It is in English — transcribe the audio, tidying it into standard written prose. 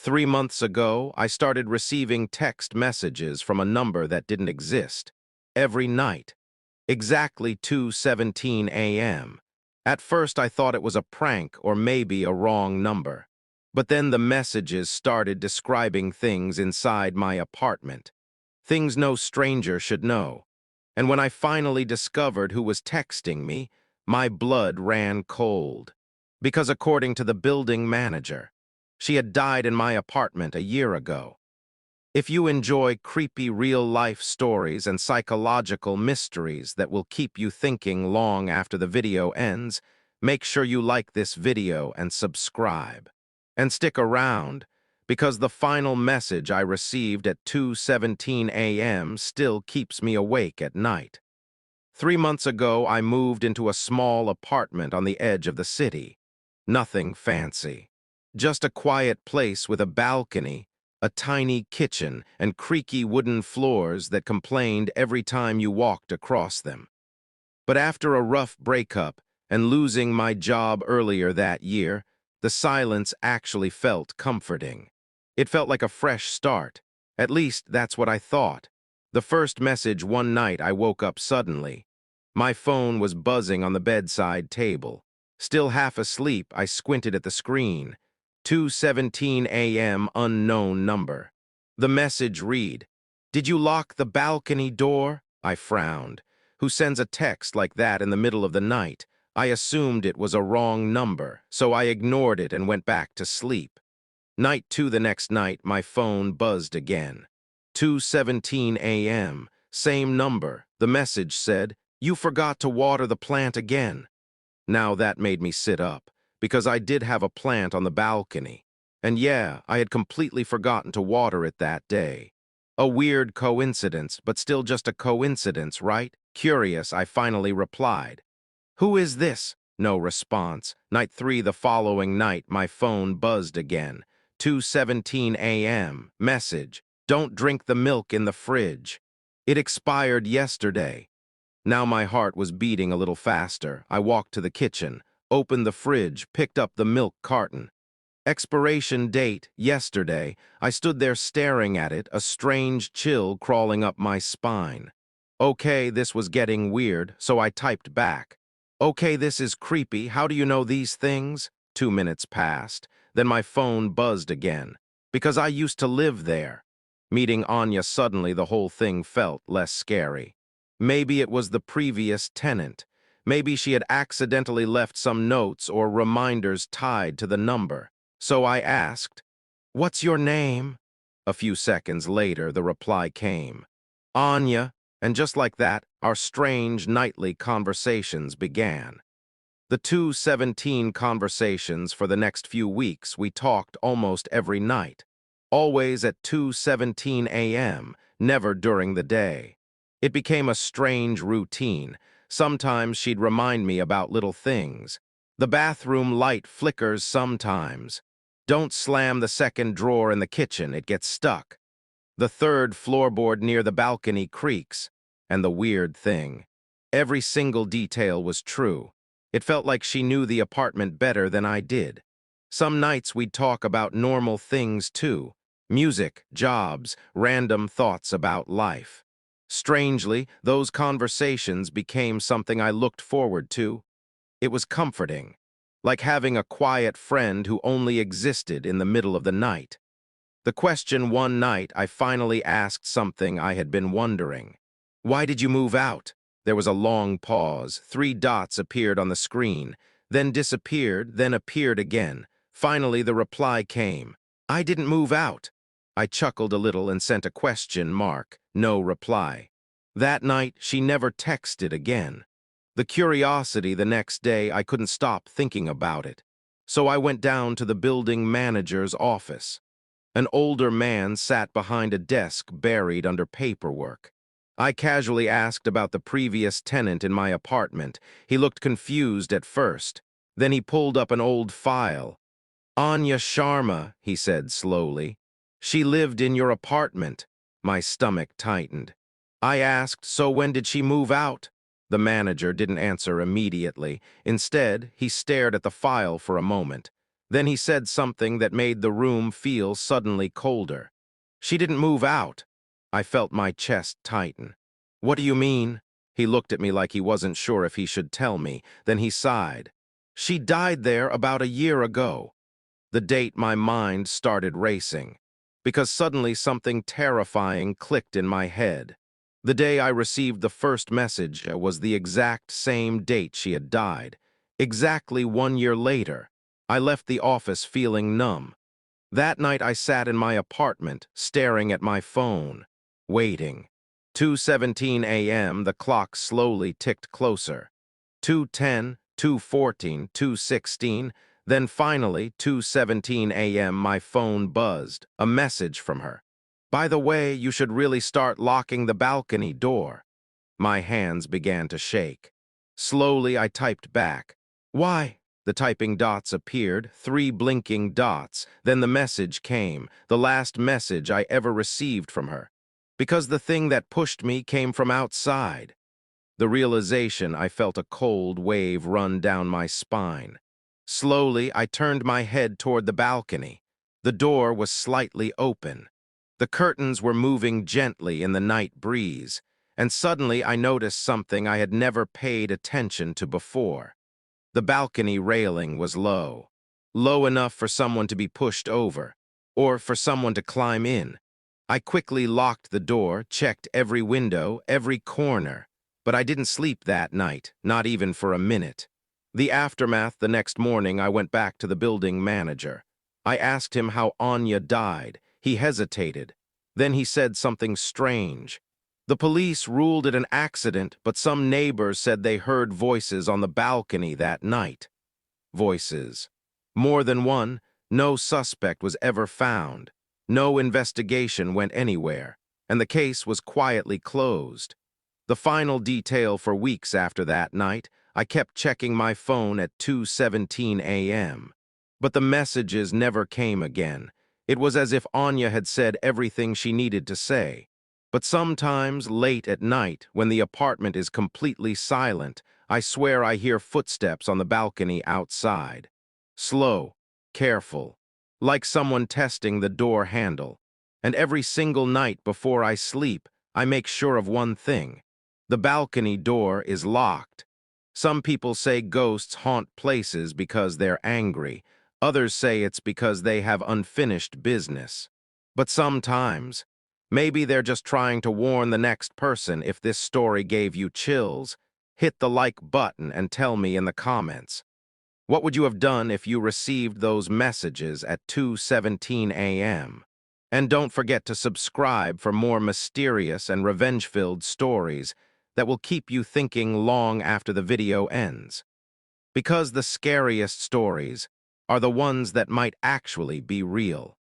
3 months ago, I started receiving text messages from a number that didn't exist. Every night. Exactly 2:17 a.m. At first, I thought it was a prank or maybe a wrong number. But then the messages started describing things inside my apartment. Things no stranger should know. And when I finally discovered who was texting me, my blood ran cold. Because according to the building manager, she had died in my apartment a year ago. If you enjoy creepy real-life stories and psychological mysteries that will keep you thinking long after the video ends, make sure you like this video and subscribe. And stick around, because the final message I received at 2:17 a.m. still keeps me awake at night. 3 months ago, I moved into a small apartment on the edge of the city. Nothing fancy. Just a quiet place with a balcony, a tiny kitchen, and creaky wooden floors that complained every time you walked across them. But after a rough breakup and losing my job earlier that year, the silence actually felt comforting. It felt like a fresh start. At least that's what I thought. The first message one night I woke up suddenly. My phone was buzzing on the bedside table. Still half asleep, I squinted at the screen. 2:17 a.m. unknown number. The message read, "Did you lock the balcony door?" I frowned. Who sends a text like that in the middle of the night? I assumed it was a wrong number, so I ignored it and went back to sleep. Night 2 the next night, my phone buzzed again. 2:17 a.m., same number. The message said, "You forgot to water the plant again." Now that made me sit up, because I did have a plant on the balcony. And yeah, I had completely forgotten to water it that day. A weird coincidence, but still just a coincidence, right? Curious, I finally replied. "Who is this?" No response. Night 3 the following night, my phone buzzed again. 2:17 a.m. Message, "Don't drink the milk in the fridge. It expired yesterday." Now my heart was beating a little faster. I walked to the kitchen, opened the fridge, picked up the milk carton. Expiration date, yesterday. I stood there staring at it, a strange chill crawling up my spine. Okay, this was getting weird, so I typed back. "Okay, this is creepy. How do you know these things?" 2 minutes passed. Then my phone buzzed again. Because I used to live there. Meeting Anya suddenly, the whole thing felt less scary. Maybe it was the previous tenant. Maybe she had accidentally left some notes or reminders tied to the number. So I asked, "What's your name?" A few seconds later, the reply came. "Anya." And just like that, our strange nightly conversations began. The 2:17 conversations for the next few weeks, we talked almost every night. Always at 2:17 a.m., never during the day. It became a strange routine. Sometimes she'd remind me about little things. The bathroom light flickers sometimes. Don't slam the second drawer in the kitchen, it gets stuck. The third floorboard near the balcony creaks. And the weird thing, every single detail was true. It felt like she knew the apartment better than I did. Some nights we'd talk about normal things too. Music, jobs, random thoughts about life. Strangely, those conversations became something I looked forward to. It was comforting, like having a quiet friend who only existed in the middle of the night. The question one night, I finally asked something I had been wondering. "Why did you move out?" There was a long pause. 3 dots appeared on the screen, then disappeared, then appeared again. Finally, the reply came. "I didn't move out." I chuckled a little and sent a question mark. No reply. That night, she never texted again. The curiosity the next day, I couldn't stop thinking about it. So I went down to the building manager's office. An older man sat behind a desk buried under paperwork. I casually asked about the previous tenant in my apartment. He looked confused at first. Then he pulled up an old file. "Anya Sharma," he said slowly. "She lived in your apartment." My stomach tightened. I asked, "So when did she move out?" The manager didn't answer immediately. Instead, he stared at the file for a moment. Then he said something that made the room feel suddenly colder. She didn't move out. I felt my chest tighten. What do you mean? He looked at me like he wasn't sure if he should tell me. Then he sighed. She died there about a year ago. The date my mind started racing, because suddenly something terrifying clicked in my head. The day I received the first message was the exact same date she had died. Exactly 1 year later, I left the office feeling numb. That night I sat in my apartment, staring at my phone, waiting. 2:17 a.m., the clock slowly ticked closer. 2:10, 2:14, 2:16, then finally 2:17 a.m. my phone buzzed, a message from her. By the way, you should really start locking the balcony door. My hands began to shake. Slowly I typed back. Why? The typing dots appeared, 3 blinking dots. Then the message came, the last message I ever received from her. Because the thing that pushed me came from outside. The realization, I felt a cold wave run down my spine. Slowly, I turned my head toward the balcony. The door was slightly open. The curtains were moving gently in the night breeze, and suddenly I noticed something I had never paid attention to before. The balcony railing was low. Low enough for someone to be pushed over, or for someone to climb in. I quickly locked the door, checked every window, every corner. But I didn't sleep that night, not even for a minute. The aftermath, the next morning, I went back to the building manager. I asked him how Anya died. He hesitated. Then he said something strange. The police ruled it an accident, but some neighbors said they heard voices on the balcony that night. Voices. More than one. No suspect was ever found. No investigation went anywhere, and the case was quietly closed. The final detail for weeks after that night, I kept checking my phone at 2:17 a.m. But the messages never came again. It was as if Anya had said everything she needed to say. But sometimes, late at night, when the apartment is completely silent, I swear I hear footsteps on the balcony outside. Slow, careful, like someone testing the door handle. And every single night before I sleep, I make sure of one thing. The balcony door is locked. Some people say ghosts haunt places because they're angry. Others say it's because they have unfinished business. But sometimes, maybe they're just trying to warn the next person. If this story gave you chills, hit the like button and tell me in the comments. What would you have done if you received those messages at 2:17 a.m.? And don't forget to subscribe for more mysterious and revenge-filled stories that will keep you thinking long after the video ends. Because the scariest stories are the ones that might actually be real.